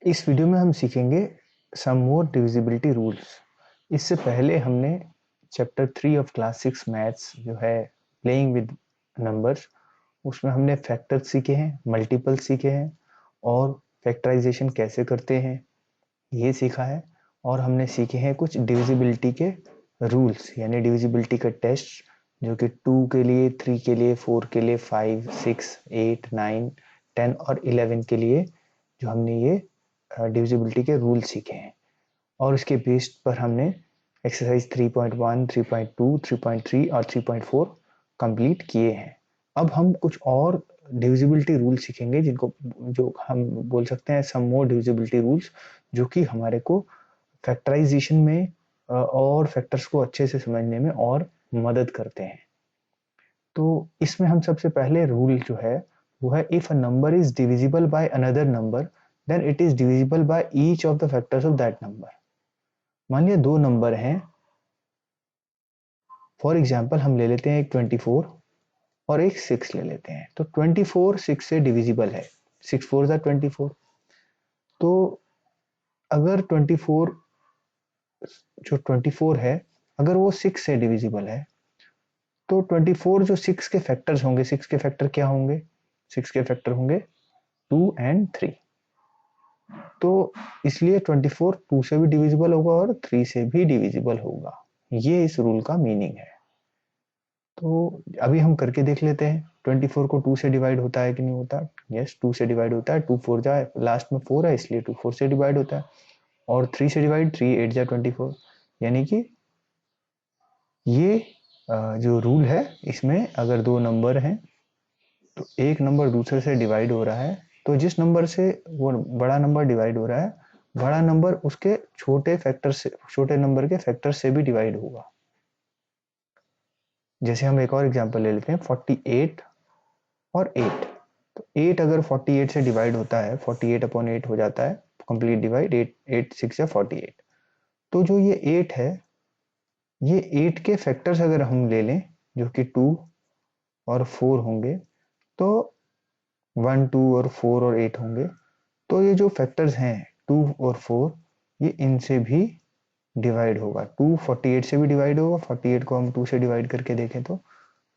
इस वीडियो में हम सीखेंगे सम मोर डिविजिबिलिटी रूल्स। इससे पहले हमने चैप्टर 3 ऑफ क्लास 6 मैथ्स जो है प्लेइंग विद नंबर्स, उसमें हमने फैक्टर्स सीखे हैं, मल्टीपल सीखे हैं और फैक्टराइजेशन कैसे करते हैं ये सीखा है। और हमने सीखे हैं कुछ डिविजिबिलिटी के रूल्स यानी डिविजिबिलिटी का टेस्ट, जो कि 2 के लिए, 3 के लिए, 4 के लिए, 5, 6, 8, 9, 10 और 11 के लिए जो हमने ये डिविजिबिलिटी के रूल सीखे हैं। और उसके बेस पर हमने एक्सरसाइज 3.1, 3.2, 3.3 और 3.4 कंप्लीट किए हैं। अब हम कुछ और डिविजिबिलिटी रूल सीखेंगे जिनको जो हम बोल सकते हैं सम मोर डिविजिबिलिटी रूल्स, जो कि हमारे को फैक्टराइजेशन में और फैक्टर्स को अच्छे से समझने में और मदद करते हैं। तो इसमें हम सबसे पहले रूल जो है वो है, if a number is divisible by another number then it is divisible by each of the factors of that number. मान लिया दो नंबर हैं, फॉर एग्जांपल हम ले लेते हैं एक 24 और एक 6 ले लेते हैं। तो 24 6 से डिविजिबल है, 6 4 जा 24। तो अगर 24 जो 24 है अगर वो 6 से डिविजिबल है तो 24 जो 6 के फैक्टर्स होंगे, 6 के फैक्टर क्या होंगे? 6 के फैक्टर होंगे 2 एंड 3। तो इसलिए 24 2 से भी डिविजिबल होगा और 3 से भी डिविजिबल होगा। ये इस रूल का मीनिंग है। तो अभी हम करके देख लेते हैं 24 को 2 से डिवाइड होता है कि नहीं होता। यस, 2 से डिवाइड होता है। 2 4 जा, लास्ट में 4 है इसलिए 2 4 से डिवाइड होता है। और 3 से डिवाइड, 3 8 जा 24। यानी कि ये जो रूल है इसमें अगर दो नंबर हैं तो एक नंबर दूसरे से डिवाइड हो रहा है, तो जिस नंबर से वो बड़ा नंबर डिवाइड हो रहा है, बड़ा नंबर उसके छोटे फैक्टर से, छोटे नंबर के फैक्टर से भी डिवाइड होगा। जैसे हम एक और एग्जांपल ले लेते हैं 48 और 8। तो 8 अगर 48 से डिवाइड होता है, 48 अपॉन 8 हो जाता है कंप्लीट डिवाइड, 8 8 6 या 48। तो जो ये 8 है, ये 8 के फैक्टर्स अगर हम ले लें जो कि 2 और 4 होंगे, तो 1 2 और 4 और 8 होंगे। तो ये जो फैक्टर्स हैं 2 और 4, ये इनसे भी डिवाइड होगा। 2 48 से भी डिवाइड होगा। 48 को हम 2 से डिवाइड करके देखें तो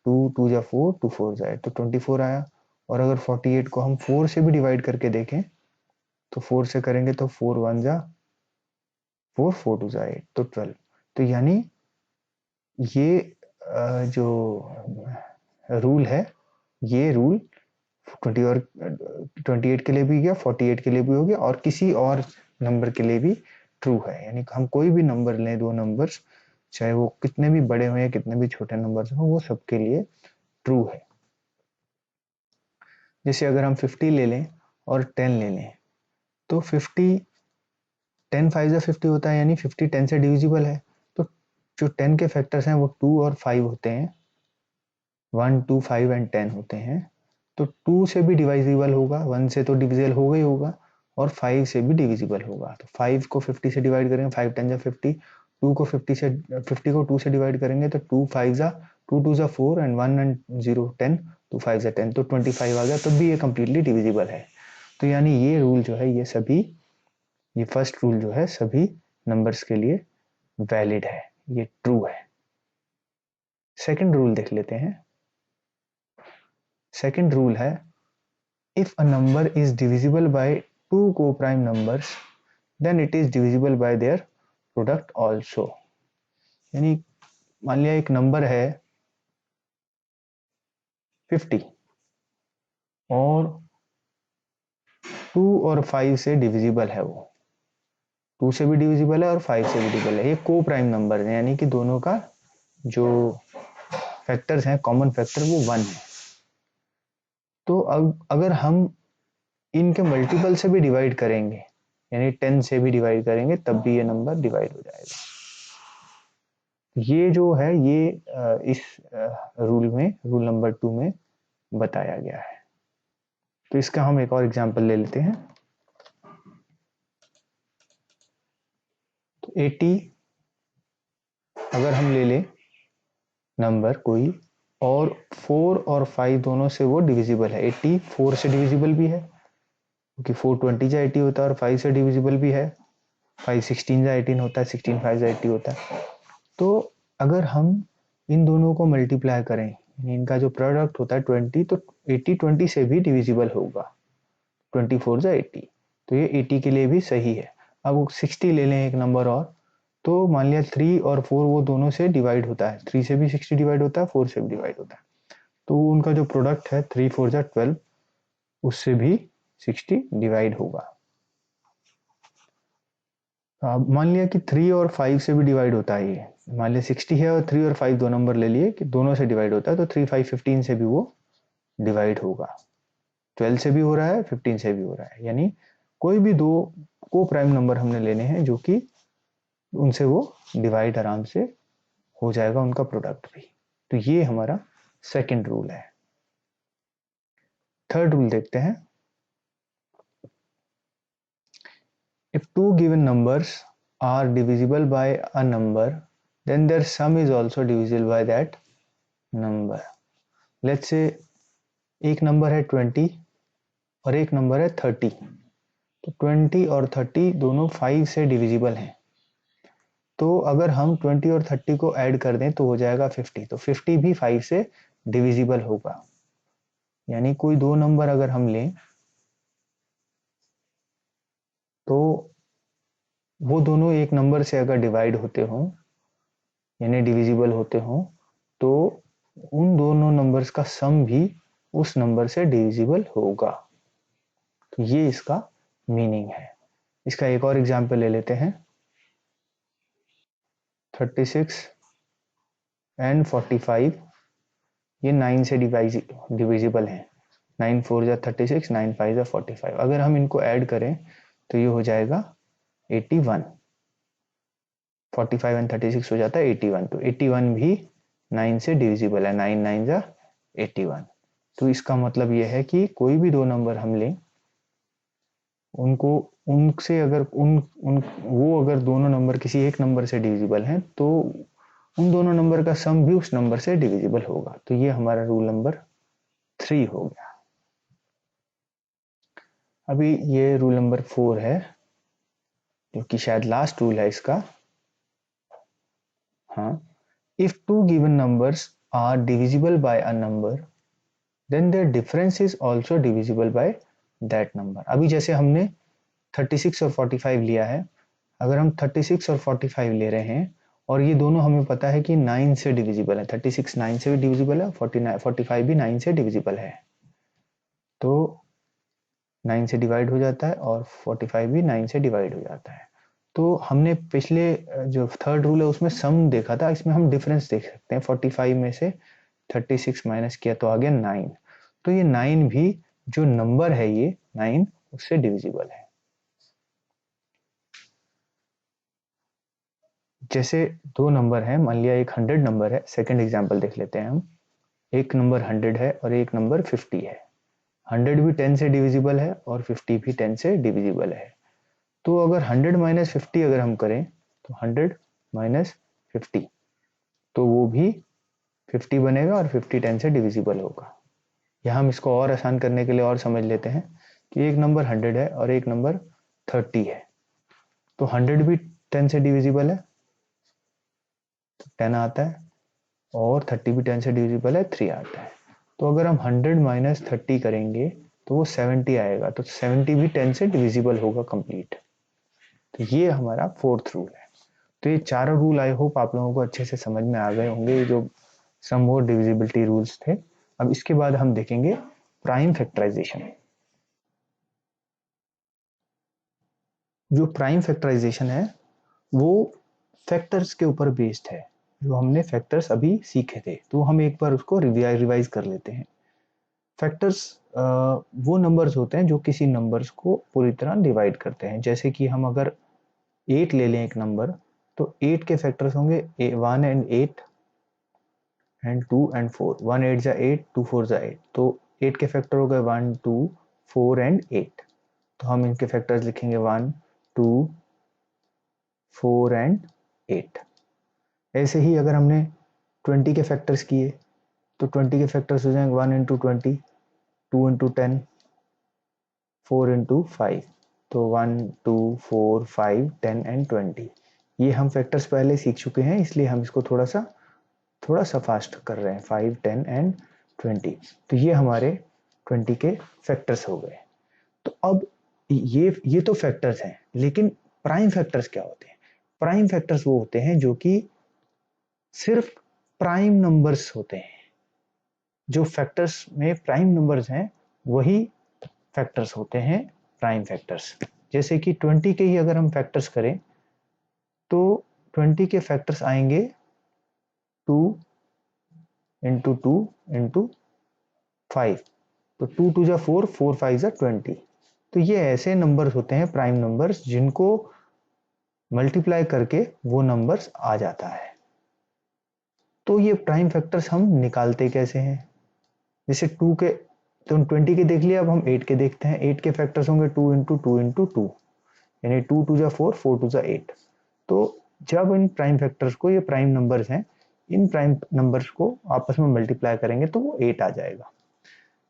2 2 जा 4, 2 4 जाए तो 24 आया। और अगर 48 को हम 4 से भी डिवाइड करके देखें तो 4 से करेंगे तो 4 1 जा 4, 4 2 जा 8, तो 12। तो यानी ये जो रूल है, ये रूल 20 और 28 के लिए भी गया, 48 के लिए भी हो गया और किसी और नंबर के लिए भी ट्रू है। यानी हम कोई भी नंबर लें, दो नंबर्स, चाहे वो कितने भी बड़े हो या कितने भी छोटे नंबर्स हो, वो सबके लिए ट्रू है। जैसे अगर हम 50 ले लें और 10 ले लें तो 50 10 5 जा 50 होता है, यानी 50 10 से डिविजिबल है। तो जो 10 के फैक्टर्स हैं वो 2 और 5 होते हैं, 1 2 5 एंड 10 होते हैं। तो 2 से भी डिवाइजिबल होगा, 1 से तो डिविजिबल होगा ही होगा और 5 से भी डिविजिबल होगा। तो 5 को 50 से डिवाइड करेंगे, 5 10 जा 50। 2 को 50 को 2 से डिवाइड करेंगे तो 2 5 जा 2 2 जा 4 एंड 1 एंड 0 10, 2 5 जा 10, तो 25 आ गया। तो भी ये कंप्लीटली डिविजिबल है। तो यानी ये रूल जो है, ये फर्स्ट रूल जो है सभी नंबर्स के लिए वैलिड है, ये ट्रू है। सेकंड रूल देख लेते हैं। सेकंड रूल है, if a number is divisible by two co-prime numbers then it is divisible by their product also। यानी मान लिया एक नंबर है 50 और 2 और 5 से डिविजिबल है, वो 2 से भी डिविजिबल है और 5 से भी डिविजिबल है। ये को प्राइम नंबर है, यानी कि दोनों का जो फैक्टर्स हैं, कॉमन फैक्टर, वो 1 है। तो अब अगर हम इनके मल्टीपल से भी डिवाइड करेंगे, यानी 10 से भी डिवाइड करेंगे, तब भी ये नंबर डिवाइड हो जाएगा। ये जो है ये इस रूल में, रूल नंबर 2 में बताया गया है। तो इसका हम एक और एग्जांपल ले लेते हैं। तो 80 अगर हम ले लें नंबर कोई, और 4 और 5 दोनों से वो डिविजिबल है, 80 4 से डिविजिबल भी है, क्योंकि 4 20 जा 80 होता है और 5 से डिविजिबल भी है, 5 16 जा 18 होता है, 16 5 जा 80 होता है। तो अगर हम इन दोनों को मल्टीप्लाई करें, इनका जो प्रोडक्ट होता है 20, तो 80 20 से भी डिविजिबल होगा, 24 जा 80, तो ये 80 के लिए भी सही है। अब 60 ले लें एक नंबर और, तो मान लिया 3 और 4 वो दोनों से डिवाइड होता है, 3 से भी 60 डिवाइड होता है, 4 से भी डिवाइड होता है, तो उनका जो प्रोडक्ट है 3 4 जा 12, उससे भी 60 डिवाइड होगा। मान लिया कि 3 और 5 से भी डिवाइड होता है, ये मान लिया 60 है और 3 और 5 दो नंबर ले लिए कि दोनों से डिवाइड होता है, तो 3 5 15 से भी वो डिवाइड होगा, 12 से भी हो रहा है, 15 से भी हो रहा है, यानी कोई भी दो को प्राइम नंबर हमने लेने हैं जो कि उनसे वो डिवाइड आराम से हो जाएगा उनका प्रोडक्ट भी। तो ये हमारा सेकंड रूल है। थर्ड रूल देखते हैं। If two given numbers are divisible by a number, then their sum is also divisible by that number. Let's say एक नंबर है 20 और एक नंबर है 30, तो 20 और 30 दोनों 5 से डिविजिबल हैं, तो अगर हम 20 और 30 को ऐड कर दें तो हो जाएगा 50, तो 50 भी 5 से डिविजिबल होगा। यानी कोई दो नंबर अगर हम लें तो वो दोनों एक नंबर से अगर डिवाइड होते हों यानी डिविजिबल होते हों, तो उन दोनों नंबर्स का सम भी उस नंबर से डिविजिबल होगा। तो ये इसका मीनिंग है। इसका एक और एग्जांपल ले लेते हैं। 36 एंड 45 ये 9 से डिविजिबल हैं। 9 4 जा 36, 9 5 जा 45। अगर हम इनको ऐड करें तो ये हो जाएगा 81। 45 एंड 36 हो जाता है 81, तो 81 भी 9 से डिविजिबल है, 9 9 जा 81। तो इसका मतलब यह है कि कोई भी दो नंबर हम लें, उनको उनसे अगर वो अगर दोनों नंबर किसी एक नंबर से डिविजिबल हैं, तो उन दोनों नंबर का सम भी उस नंबर से डिविजिबल होगा। तो ये हमारा रूल नंबर 3 हो गया। अभी ये रूल नंबर 4 है, जो कि शायद लास्ट रूल है इसका। हाँ, if two given numbers are divisible by a number, then their difference is also divisible by that number. अभी जैसे हमने 36 और 45 लिया है, अगर हम 36 और 45 ले रहे हैं और ये दोनों हमें पता है कि 9 से डिविजिबल है, 36 9 से भी डिविजिबल है, 45 भी 9 से डिविजिबल है, तो 9 से डिवाइड हो जाता है और 45 भी 9 से डिवाइड हो जाता है। तो हमने पिछले जो थर्ड रूल है उसमें सम देखा था, इसमें हम डिफरेंस देख सकते हैं। 45 में से 36 माइनस किया तो आ गया 9, तो ये 9 भी जो नंबर है ये 9 उससे डिविजिबल है। जैसे दो नंबर है, मान लिया एक 100 नंबर है, सेकंड एग्जांपल देख लेते हैं हम। एक नंबर 100 है और एक नंबर 50 है। 100 भी 10 से डिविजिबल है और 50 भी 10 से डिविजिबल है। तो अगर 100 माइनस 50 अगर हम करें तो 100 माइनस 50, तो वो भी 50 बनेगा और 50 10 से डिविजिबल होगा। या हम इसको और आसान करने के लिए और समझ लेते हैं कि एक नंबर 100 है और एक नंबर 30 है, तो 100 भी 10 से डिविजिबल है, तो 10 आता है, और 30 भी 10 से डिविजिबल है, 3 आता है। तो अगर हम 100 माइनस 30 करेंगे तो वो 70 आएगा, तो 70 भी 10 से डिविजिबल होगा कंप्लीट। तो ये हमारा फोर्थ रूल है। तो ये चारों रूल आई होप आप लोगों को अच्छे से समझ में आ गए होंगे, ये जो सम और डिविजिबिलिटी रूल्स थे। अब इसके बाद हम देखेंगे प्राइम फैक्टराइजेशन। जो प्राइम फैक्टराइजेशन है वो फैक्टर्स के ऊपर बेस्ड है, जो हमने फैक्टर्स अभी सीखे थे, तो हम एक बार उसको रिवाइज कर लेते हैं। फैक्टर्स वो नंबर्स होते हैं जो किसी नंबर्स को पूरी तरह डिवाइड करते हैं। जैसे कि हम अगर 8 ले लें एक नंबर, तो 8 के फैक्टर्स होंगे 1 एंड 8 एंड 2 एंड 4। 1 8 जा 8, 2 4 जा 8, तो 8 के फैक्टर हो गए 1 2 4 एंड 8। तो हम इनके फैक्टर्स लिखेंगे 1 2 4 एंड 8। ऐसे ही अगर हमने 20 के फैक्टर्स किए तो 20 के फैक्टर्स हो जाएंगे 1 इंटू 20, 2 इंटू 10, 4 इंटू 5, तो 1 2 4 5 10 एंड 20। ये हम फैक्टर्स पहले सीख चुके हैं, इसलिए हम इसको थोड़ा सा फास्ट कर रहे हैं। 5 10 एंड 20, तो ये हमारे 20 के फैक्टर्स हो गए। तो अब ये तो फैक्टर्स हैं, लेकिन प्राइम फैक्टर्स क्या होते हैं? प्राइम फैक्टर्स वो होते हैं जो कि सिर्फ प्राइम नंबर्स होते हैं। जो फैक्टर्स में प्राइम नंबर्स हैं वही फैक्टर्स होते हैं प्राइम फैक्टर्स। जैसे कि 20 के ही अगर हम फैक्टर्स करें तो 20 के फैक्टर्स आएंगे 2 इंटू 2 इंटू 5, तो 2 2 जा 4, 4 5 जा 20। तो ये ऐसे नंबर्स होते हैं प्राइम नंबर्स जिनको मल्टीप्लाई करके वो नंबर्स आ जाता है। तो ये प्राइम फैक्टर्स हम निकालते कैसे हैं? जैसे 2 के, तो 20 के देख लिया, अब हम 8 के देखते हैं। 8 के फैक्टर्स होंगे 2 इंटू 2 इंटू 2, यानी 2 2 जा 4, 4 2 जा 8। तो जब इन प्राइम फैक्टर्स को, ये प्राइम नंबर्स हैं, इन प्राइम नंबर्स को आपस में मल्टीप्लाई करेंगे तो वो 8 आ जाएगा।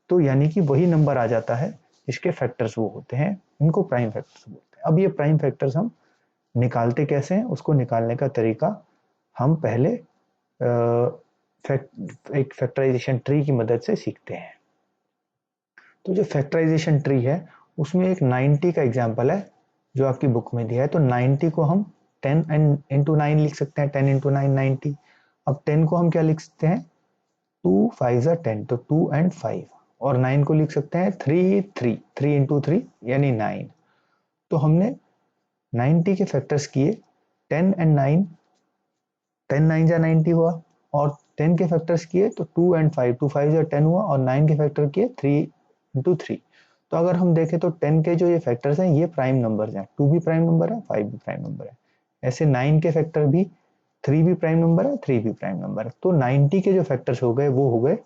तो यानी कि वही नंबर आ जाता है जिसके फैक्टर्स वो होते हैं, इनको प्राइम फैक्टर्स बोलते हैं। अब ये प्राइम फैक्टर्स हम निकालते कैसे हैं? उसको निकालने का तरीका हम पहले एक फैक्टराइजेशन ट्री की मदद से सीखते हैं। तो जो फैक्टराइजेशन ट्री है उसमें एक 90 का एग्जाम्पल है जो आपकी बुक में दिया है। तो 90 को हम 10 इंटू 9 लिख सकते हैं, 10 इंटू 9 90। अब 10 को हम क्या लिख सकते हैं? 2 5 जा 10, तो 2 एंड 5। और 9 को लिख सकते हैं 3 3, 3 इंटू 3 यानी 9। तो हमने 90 के फैक्टर्स किए, 10 एंड 9, 10 9 जा 90 हुआ। और 10 के फैक्टर्स किए तो 2 एंड 5, 2 5 जा 10 हुआ। और 9 के फैक्टर किए 3 इंटू 3। तो अगर हम देखें तो 10 के जो ये फैक्टर्स हैं ये प्राइम नंबर्स हैं, 2 भी प्राइम नंबर है, 5 भी प्राइम नंबर है। ऐसे 9 के फैक्टर भी, 3 भी प्राइम नंबर है, 3 भी प्राइम नंबर है। तो 90 के जो फैक्टर्स हो गए वो हो गए,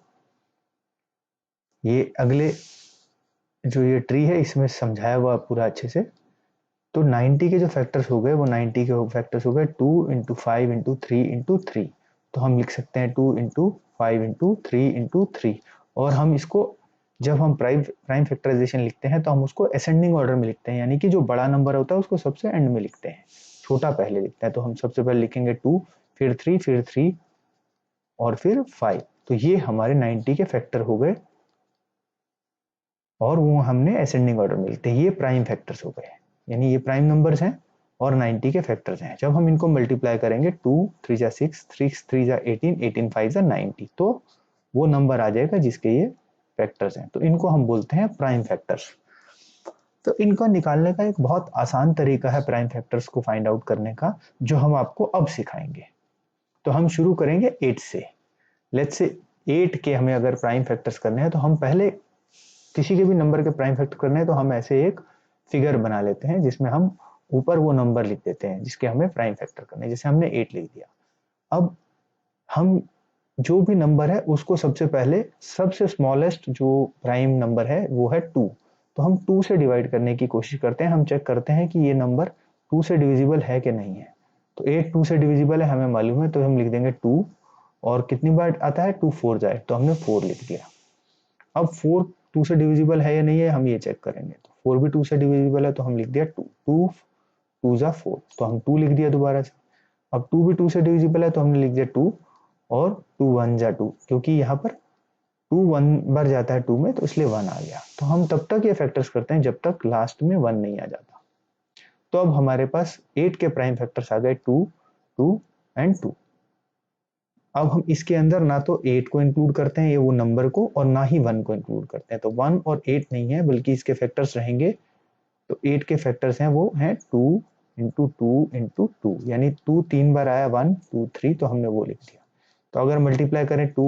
ये अगले जो ये ट्री है इसमें समझाया हुआ पूरा अच्छे से। तो 90 के जो फैक्टर्स हो गए वो 90 के फैक्टर्स हो गए 2 इंटू 5 इंटू 3 इंटू 3। तो हम लिख सकते हैं 2 इंटू 5 इंटू 3 इंटू 3। और हम इसको जब हम प्राइम फैक्टराइजेशन लिखते हैं तो हम उसको असेंडिंग ऑर्डर में लिखते हैं, यानी कि जो बड़ा नंबर होता है उसको सबसे एंड में लिखते हैं, छोटा पहले लिखते हैं। तो हम सबसे पहले लिखेंगे 2, फिर 3, फिर 3 और फिर 5। तो ये हमारे 90 के फैक्टर हो गए और वो हमने असेंडिंग ऑर्डर में लिखते हैं। ये प्राइम फैक्टर्स हो गए, यानी ये प्राइम नंबर्स हैं और 90 के फैक्टर्स हैं। जब हम इनको मल्टीप्लाई करेंगे 2 3 जा 6, 3 3 जा 18, 18 5 जा 90, तो वो नंबर आ जाएगा जिसके ये फैक्टर्स हैं। तो इनको हम बोलते हैं प्राइम फैक्टर्स। तो इनको निकालने का एक बहुत आसान तरीका है प्राइम फैक्टर्स को फाइंड आउट करने का, जो हम आपको अब सिखाएंगे। तो हम शुरू करेंगे 8 से। लेट्स से 8 के हमें अगर प्राइम फैक्टर्स करने हैं तो हम पहले किसी के भी नंबर के प्राइम फैक्टर करने हैं तो हम ऐसे एक फिगर बना लेते हैं जिसमें हम ऊपर वो नंबर लिख देते हैं जिसके हमें प्राइम फैक्टर करने हैं। जैसे हमने 8 लिख दिया। अब हम जो भी नंबर है उसको सबसे पहले, सबसे स्मॉलेस्ट जो प्राइम नंबर है वो है 2, तो हम 2 से डिवाइड करने की कोशिश करते हैं। हम चेक करते हैं कि ये नंबर 2 से डिविजिबल है कि नहीं है। तो 8 2 से डिविजिबल है हमें मालूम है, तो हम लिख देंगे 2। और कितनी बार आता है? 2 4 जाए, तो हमने 4 लिख दिया। अब 4 2 से डिविजिबल है या नहीं है हम ये चेक करेंगे। तो 4 भी 2 से डिविजिबल है तो हम लिख दिया 2, 2 2 जा 4, तो हम 2 लिख दिया दोबारा से। अब 2 भी 2 से डिविजिबल है तो हमने लिख दिया 2, और 2 1 जा 2, क्योंकि यहाँ पर 2 1 बार जाता है 2 में, तो इसलिए 1 आ गया। तो हम तब तक ये फैक्टर्स करते हैं जब तक लास्ट में 1 नहीं आ जाता। तो अब हमारे पास 8 के प्राइम फैक्टर्स आ गए 2 2 एंड 2। अब हम इसके अंदर ना तो 8 को इंक्लूड करते हैं, ये वो नंबर को, और ना ही 1 को इंक्लूड करते हैं। तो 1 और 8 नहीं है, बल्कि इसके फैक्टर्स रहेंगे। तो 8 के फैक्टर्स हैं वो हैं 2 इंटू 2 इंटू 2, यानी 2 3 बार आया, 1 2 3, तो हमने वो लिख दिया। तो अगर मल्टीप्लाई करें 2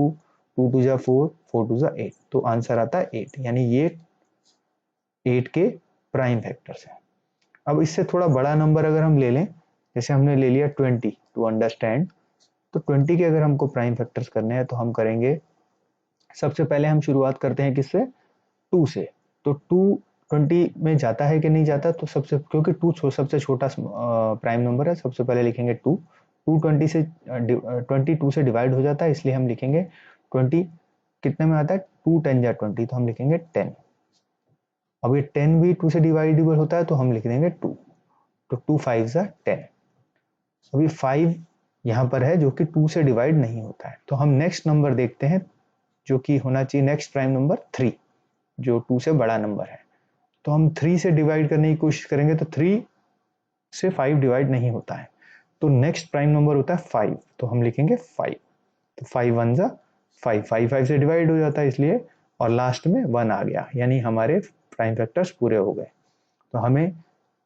2 2 जा 4, 4 2 जा 8, तो आंसर आता है 8, यानी ये 8 के प्राइम फैक्टर्स हैं। अब इससे थोड़ा बड़ा नंबर अगर हम ले लें, जैसे हमने ले लिया 20 टू अंडरस्टैंड, तो 20 के अगर हमको प्राइम फैक्टर्स करने हैं तो हम करेंगे, सबसे पहले हम शुरुआत करते हैं किससे? 2 से। तो 2 20 में जाता है कि नहीं जाता? तो सबसे, क्योंकि 2 सबसे छोटा प्राइम नंबर है, सबसे पहले लिखेंगे 2। 2 20 से 22 से डिवाइड हो जाता है, इसलिए हम लिखेंगे 20 कितने में आता है? 2 10 जा 20, तो हम लिखेंगे 10। अब ये 10 भी 2 से डिवाइडेबल होता है तो हम लिख देंगे 2, तो 2 5 ज़ा 10। अभी 5 यहाँ पर है जो कि 2 से डिवाइड नहीं होता है, तो हम नेक्स्ट नंबर देखते हैं जो कि होना चाहिए नेक्स्ट प्राइम नंबर 3, जो 2 से बड़ा नंबर है। तो हम 3 से डिवाइड करने की कोशिश करेंगे तो 3 से 5 डिवाइड नहीं होता है, तो नेक्स्ट प्राइम नंबर होता है 5, तो हम लिखेंगे 5, तो 5 1 ज़ा 5, 5 5 से डिवाइड हो जाता है इसलिए, और लास्ट में 1 आ गया, यानी हमारे प्राइम फैक्टर्स पूरे हो गए। तो हमें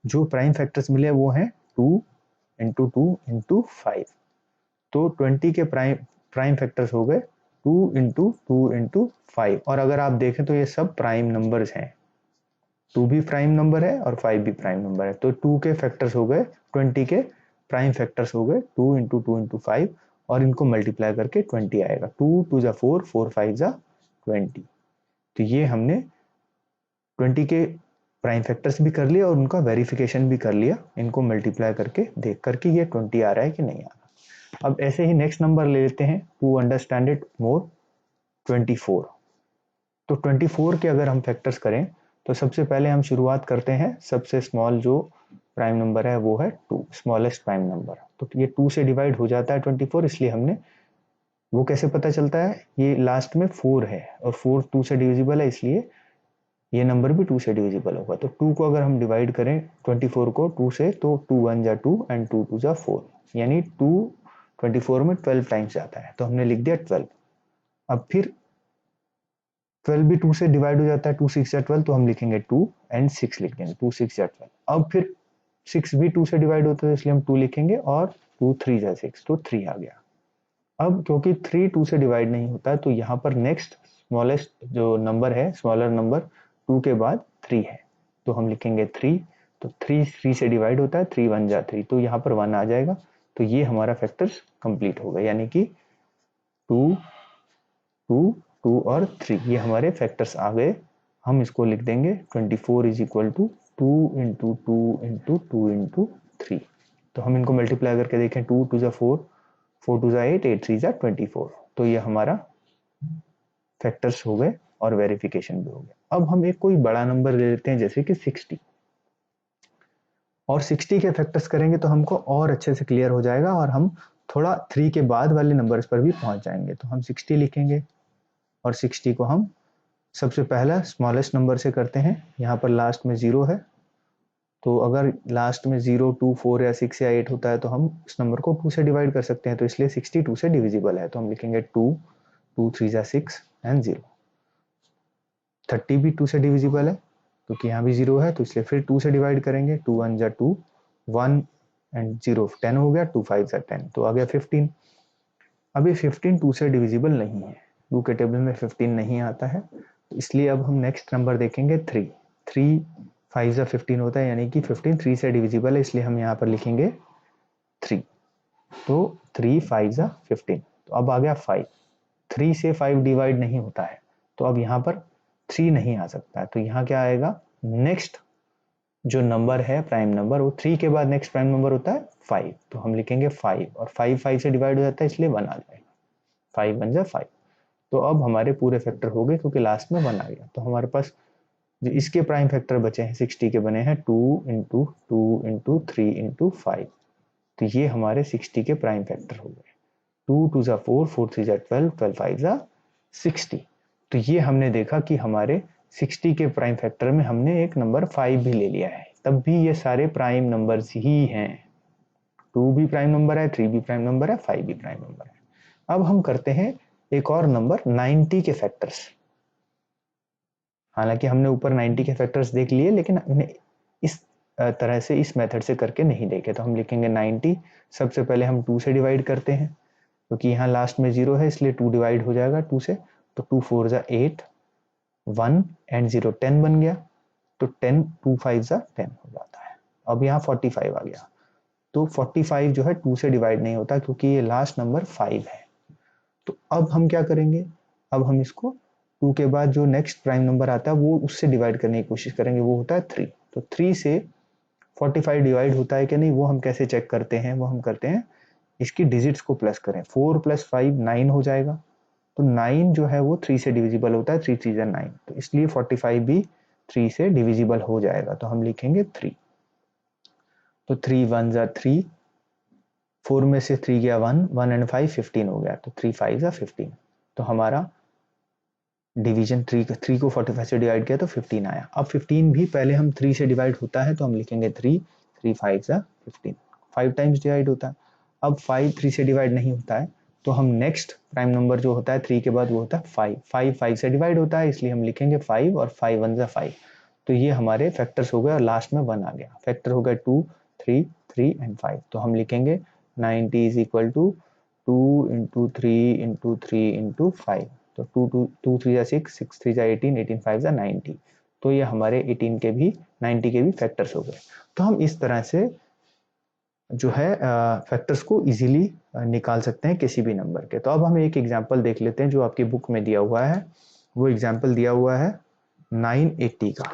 जो प्राइम फैक्टर्स मिले वो हैं 2 इंटू 2 इंटू 5, तो 20 के प्राइम फैक्टर्स हो गए 2 इंटू 2 इंटू 5, और अगर आप देखें तो ये सब प्राइम नंबर्स हैं, 2 भी प्राइम नंबर है और 5 भी प्राइम नंबर है, तो 2 के फैक्टर्स हो गए 20 के प्राइम फैक्टर्स हो गए 2 इंटू 2 इंटू 5, और इनको मल्टीप्लाई करके 20 आएगा, 2 2 ज़ा 4, 4 5 ज़ा 20। तो ये हमने 20 के प्राइम फैक्टर्स भी कर लिया और उनका वेरिफिकेशन भी कर लिया, इनको मल्टीप्लाई करके देख करके ये 20 आ रहा है कि नहीं आ रहा। अब ऐसे ही नेक्स्ट नंबर ले लेते हैं टू अंडरस्टैंड इट मोर, 24। तो 24 के अगर हम फैक्टर्स करें तो सबसे पहले हम शुरुआत करते हैं, सबसे स्मॉल जो प्राइम नंबर है वो है 2, स्मॉलेस्ट प्राइम नंबर। तो ये 2 से डिवाइड हो जाता है 24, इसलिए हमने, वो कैसे पता चलता है, ये लास्ट में 4 है और 4 2 से डिविजिबल है, इसलिए ये नंबर भी 2 से डिविजिबल होगा। तो 2 को अगर हम डिवाइड करें 24 को 2 से, तो 2 1 जा 2 एंड 2 2 जा 4, यानी 2 24 में 12 टाइम्स जाता है, तो हमने लिख दिया 12। अब फिर 12 भी 2 से डिवाइड हो जाता है, 2 6 या 12, तो हम लिखेंगे 2 एंड 6 लिख देंगे, 2 6 या 12। अब फिर 6 भी 2 से डिवाइड होता है, इसलिए हम 2 लिखेंगे, और 2 3 या 6, तो 3 आ गया। अब क्योंकि 3 2 से डिवाइड नहीं होता है, तो यहाँ पर नेक्स्ट स्मॉलेस्ट जो नंबर है, स्मॉलर नंबर 2 के बाद 3 है, तो हम लिखेंगे 3, तो 3 3 से डिवाइड होता है, 3 1 जा 3, तो यहाँ पर 1 आ जाएगा। तो ये हमारा फैक्टर्स कंप्लीट हो गए, यानी कि 2 2 2 और 3, ये हमारे फैक्टर्स आ गए। हम इसको लिख देंगे 24 is equal to 2 into 2 into 2 into 3। तो हम इनको मल्टीप्लाई करके देखें, 2 2 जा 4, 4 2 जा 8, 8 3 जा 24, तो ये हमारा फैक्टर्स हो गए और वेरिफिकेशन भी हो गया। अब हम एक कोई बड़ा नंबर ले लेते हैं जैसे कि 60, और 60 के फैक्टर्स करेंगे तो हमको और अच्छे से क्लियर हो जाएगा, और हम थोड़ा 3 के बाद वाले नंबर्स पर भी पहुंच जाएंगे। तो हम 60 लिखेंगे, और 60 को हम सबसे पहला स्मॉलेस्ट नंबर से करते हैं, यहाँ पर लास्ट में 0 है, तो अगर लास्ट में 0 2 4 या 6 या 8 होता है तो हम इस नंबर को 2 से डिवाइड कर सकते हैं, तो इसलिए 60 2 से डिविजिबल है, तो हम लिखेंगे 2 2 3 जा 6 एंड 0। 30 भी 2 से डिविजिबल है, क्योंकि यहाँ भी 0 है, तो इसलिए फिर 2 से डिवाइड करेंगे, 2 1 जा 2, 1 एंड 0 10 हो गया, 2 5 जा 10, तो आ गया 15। अब ये 15 2 से डिविजिबल नहीं है, 2 के टेबल में 15 नहीं आता है, तो इसलिए अब हम नेक्स्ट नंबर देखेंगे 3, 3 5 जा 15 होता है, यानी कि 15 3 से डिविजिबल है, इसलिए हम यहाँ पर लिखेंगे 3, तो 3 5 जा 15, तो अब आ गया 5, 3 से 5 डिवाइड नहीं होता है, तो अब यहाँ पर 3 नहीं आ सकता है, तो यहाँ क्या आएगा, नेक्स्ट जो नंबर है प्राइम नंबर, वो 3 के बाद नेक्स्ट प्राइम नंबर होता है 5, तो हम लिखेंगे 5, और 5 5 से डिवाइड हो जाता है, इसलिए 1 आ जाएगा, 5 1 जा 5। तो अब हमारे पूरे फैक्टर हो गए, क्योंकि लास्ट में 1 आ गया, तो हमारे पास जो इसके प्राइम फैक्टर बचे हैं 60 के बने हैं 2 इंटू 2 इंटू 3 इंटू 5, तो ये हमारे 60 के प्राइम फैक्टर हो गए। 2 2 जा 4, 4 3 जा 12, 12 5 जा 60। तो ये हमने देखा कि हमारे 60 के प्राइम फैक्टर में हमने एक नंबर 5 भी ले लिया है, तब भी ये सारे प्राइम नंबर्स ही हैं। 2 भी प्राइम नंबर है, 3 भी प्राइम नंबर है, 5 भी प्राइम नंबर है। अब हम करते हैं एक और नंबर 90 के फैक्टर्स। हालांकि हमने ऊपर 90 के फैक्टर्स देख लिए, लेकिन हमने इस तरह से इस मेथड से करके नहीं देखे, तो हम लिखेंगे 90। सबसे पहले हम 2 से डिवाइड करते हैं, क्योंकि यहाँ लास्ट में 0 है, इसलिए 2 डिवाइड हो जाएगा 2 से, तो 2 4 जा 8, 1 एंड 0 10 बन गया, तो 10 2 5 जा 10 हो जाता है। अब यहाँ 45 आ गया, तो 45 जो है 2 से डिवाइड नहीं होता, क्योंकि ये लास्ट नंबर 5 है। तो अब हम क्या करेंगे, अब हम इसको 2 के बाद जो नेक्स्ट प्राइम नंबर आता है वो उससे डिवाइड करने की कोशिश करेंगे, वो होता है 3। तो 3 से 45 डिवाइड होता है कि नहीं, वो हम कैसे चेक करते हैं, वो हम करते हैं इसकी डिजिट्स को प्लस करें, 4 + 5 9 हो जाएगा, तो 9 जो है वो 3 से डिविजिबल होता है, 3 3 जा 9, तो इसलिए 45 भी 3 से डिविजिबल हो जाएगा, तो हम लिखेंगे 3। तो 3 1 जा 3, 4 में से 3 गया 1, 1 एंड 5 15 हो गया, तो 3 5 जा 15। तो हमारा डिवीजन 3 को 45 से डिवाइड किया तो 15 आया। अब 15 भी पहले हम 3 से डिवाइड होता है, तो हम लिखेंगे 3, 3 5 जा 15, 5 टाइम्स डिवाइड होता है। अब 5 3 से डिवाइड नहीं होता है, तो हम नेक्स्ट प्राइम नंबर जो होता है 3 के बाद वो होता है 5, 5 5 से डिवाइड होता है, इसलिए हम लिखेंगे 5 और 5 1 जा 5। तो ये हमारे फैक्टर्स हो गए और लास्ट में 1 आ गया। फैक्टर हो गया 2 3 3 एंड 5। तो हम लिखेंगे 90 is equal to 2 into 3 into 3 into 5। तो 2 3 जा 6, 6 3 जा 18, 18 5 जा 90। तो ये हमारे 18 के भी 90 के भी फैक्टर्स हो गए। तो हम इस तरह से जो है फैक्टर्स को इजीली निकाल सकते हैं किसी भी नंबर के। तो अब हम एक एग्जांपल देख लेते हैं जो आपकी बुक में दिया हुआ है। वो एग्जांपल दिया हुआ है 980 का।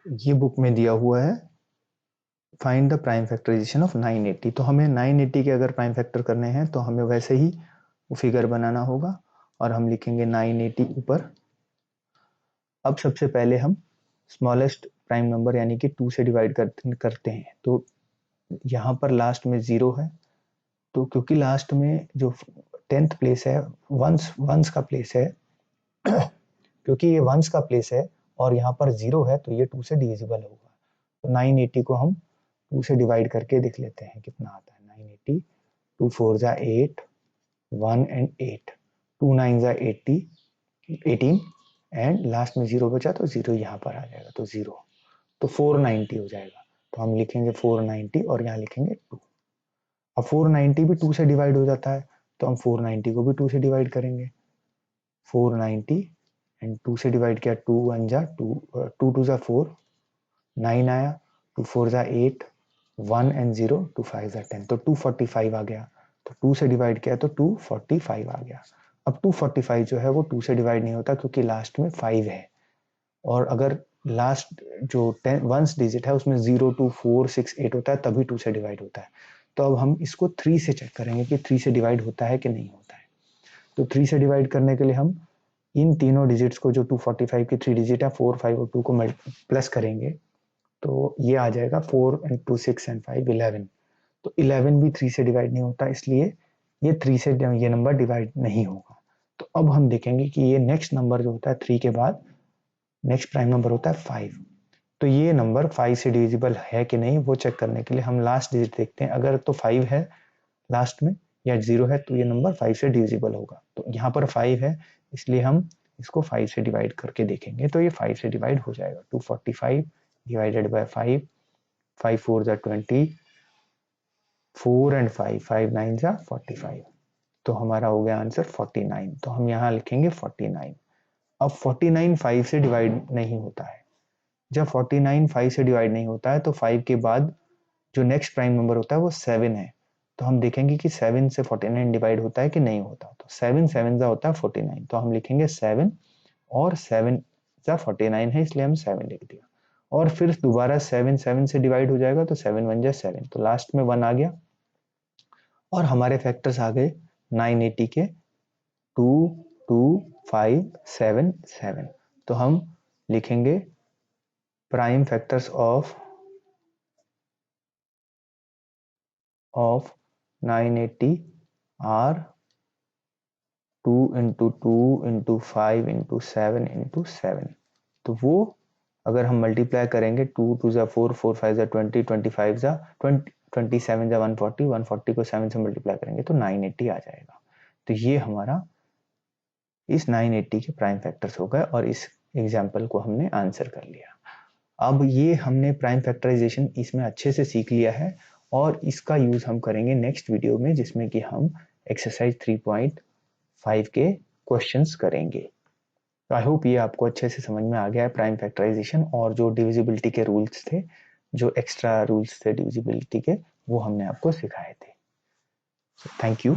ये बुक में दिया हुआ है find the prime factorization of 980। तो हमें 980 के अगर प्राइम फैक्टर करने हैं तो हमें वैसे ही वो फिगर बनाना होगा और हम लिखेंगे 980 ऊपर। अब सबसे पहले हम स्मॉलेस्ट प्राइम नंबर यानी कि 2 से डिवाइड करते हैं। तो यहाँ पर लास्ट में 0 है, तो क्योंकि लास्ट में जो 10th प्लेस है वंस का प्लेस है क्योंकि ये वंस का प्लेस है और यहाँ पर 0 है, तो ये 2 से डिविजिबल होगा। तो 980 को हम 2 से डिवाइड करके देख लेते हैं कितना आता है। 980, 2 4 जा 8, 1 एंड 8, 2 9 जा 18 एंड लास्ट में 0 बचा, तो 0 यहाँ पर आ जाएगा, तो 0। तो 490 हो जाएगा। तो हम लिखेंगे 490 और यहाँ लिखेंगे 2। अब 490 भी 2 से डिवाइड हो जाता है, तो हम 490 को भी 2 से डिवाइड करेंगे। 490 एंड 2 से डिवाइड किया, 2 1 जा 2, 2 2 जा 4, 9 आया, 2 4 जा 8, 1 एंड 0, 2 5 जा 10, तो 245 आ गया। तो 2 से डिवाइड किया तो 245 आ गया। अब 245 जो है वो 2 से डिवाइड नहीं होता क्योंकि लास्ट में 5 है, और अगर लास्ट जो 10 वंस डिजिट है उसमें 0 2 4 6 8 होता है तभी 2 से डिवाइड होता है। तो अब हम इसको 3 से चेक करेंगे कि 3 से डिवाइड होता है कि नहीं होता है। तो 3 से डिवाइड करने के लिए हम इन तीनों डिजिट्स को, जो 245 की 3 डिजिट है, 4 5 और 2 को प्लस करेंगे, तो ये आ जाएगा 4 एंड 2 6 एंड 5 11। तो 11 भी 3 से डिवाइड नहीं होता, इसलिए ये 3 से ये नंबर डिवाइड नहीं होगा। तो अब हम देखेंगे कि ये नेक्स्ट नंबर जो होता है 3 के बाद नेक्स्ट प्राइम नंबर होता है 5। तो ये नंबर 5 से डिविजिबल है कि नहीं वो चेक करने के लिए हम लास्ट डिजिट देखते हैं। अगर तो 5 है लास्ट में या 0 है तो ये नंबर 5 से डिविजिबल होगा। तो यहाँ पर 5 है, इसलिए हम इसको 5 से डिवाइड करके देखेंगे, तो ये 5 से डिवाइड हो जाएगा। 245 डिवाइडेड बाय 5, 5 4 जा 20, 4 एंड 5, 5 9 जा 45। तो हमारा हो गया आंसर 49। तो हम यहाँ लिखेंगे 49। अब 49 5 से डिवाइड नहीं होता है। जब 49 5 से डिवाइड नहीं होता है तो 5 के बाद जो नेक्स्ट प्राइम नंबर होता है वो 7 है। तो हम देखेंगे कि 7 से 49 डिवाइड होता है कि नहीं होता। तो 7 7 जा होता है 49, तो हम लिखेंगे 7 और 7 जा 49 है, इसलिए हम 7 लिख दिया। और फिर दोबारा 7 7 से डिवाइड हो जाएगा, तो 7 1 जा 7, तो लास्ट में 1 आ गया और हमारे फैक्टर्स आ गए 980 के 2 2 5 7 7। तो हम लिखेंगे prime factors of 980 are 2 into 2 into 5 into 7 into 7। तो वो अगर हम मल्टीप्लाई करेंगे, 2 2 जा 4, 4 5 जा 20, 25 जा 20, 27 जा 140, 140 को 7 से मल्टीप्लाई करेंगे तो 980 आ जाएगा। तो ये हमारा इस 980 के प्राइम फैक्टर्स हो गए और इस एग्जाम्पल को हमने आंसर कर लिया। अब ये हमने प्राइम फैक्टराइजेशन इसमें अच्छे से सीख लिया है और इसका यूज हम करेंगे नेक्स्ट वीडियो में, जिसमें कि हम एक्सरसाइज 3.5 के क्वेश्चंस करेंगे। तो आई होप ये आपको अच्छे से समझ में आ गया है प्राइम फैक्टराइजेशन, और जो डिविजिबिलिटी के रूल्स थे, जो एक्स्ट्रा रूल्स थे डिविजिबिलिटी के, वो हमने आपको सिखाए थे। Thank you.